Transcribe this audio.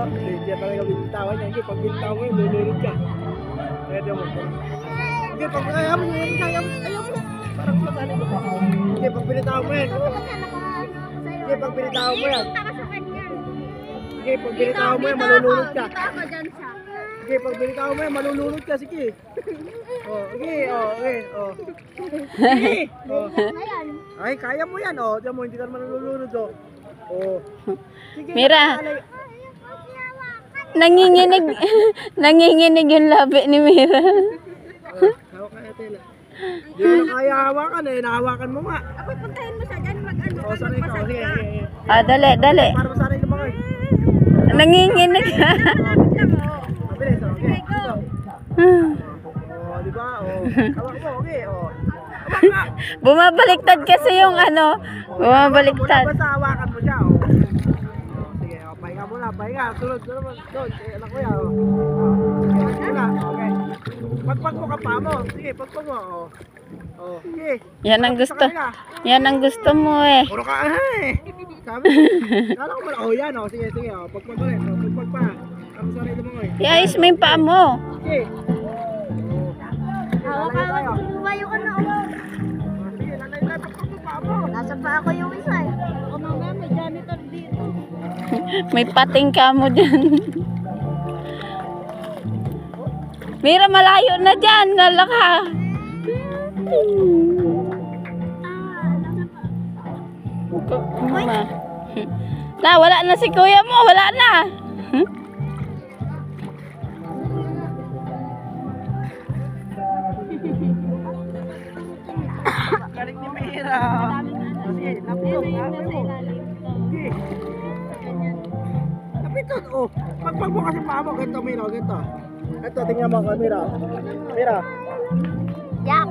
Hindi talaga bitawan niya. Sige, pag binitaw mo yun, lulunod ka. Pwede mo. Sige, pag ayaw mo yun, ayaw mo. Parang masali ko pa. Sige, pag binitaw mo yan. Sige, pag binitaw mo yan. Sige, pag binitaw mo yan, malulunod ka. Sige, pag binitaw mo yan, malulunod ka. Sige. Sige, okay. Sige. Ay, kaya mo yan. Diyan mo, hindi ka naman nalulunod. Sige, Mira. Nanginginig yung labi ni Mira. Hawak ka natin. Hindi mo na kaya hawakan eh. Nahawakan mo nga. Ako puntahin mo siya dyan, mag-ano ka, Sanay ka. magpasad Sige. Ah, dali. Para masanay ka mga eh. Nanginginig. Mabilis, okay. Di ba? Hawak mo, okay. Hawak ka. Bumabaliktad kasi yung ano. Bumabaliktad. Basta hawakan mo siya. Sige, pahinga muna, pahinga. Sunod. Doon, anak ko yan. Sige, okay. Pagpag mo ka pa mo. Sige, pagpag mo. Sige. Yan ang gusto. Yan ang gusto mo eh. Puro ka sabi. Kala ko mo. Yan. Sige. Pagpag ulit. Pagpag pa. Ang sarili mo eh. Iayos mo yung paa mo. Sige. Hawak-hawak, lumayo ka na. Sige, lalay. Pagpag mo pa mo. Nasa pa ako yung isa eh. Ako mamaya, may janitor dito. May pating ka mo dyan. Mira, malayo na dyan. Nalaka. Na, wala na si kuya mo. Wala na. Galing ni Mira. Sige, napitog. Sige. Napitog. Pagpag mo kasi pa mo. Ganito, Mira. Ganito. Ito, tingnan mo ka, Mira. Mira. Yak.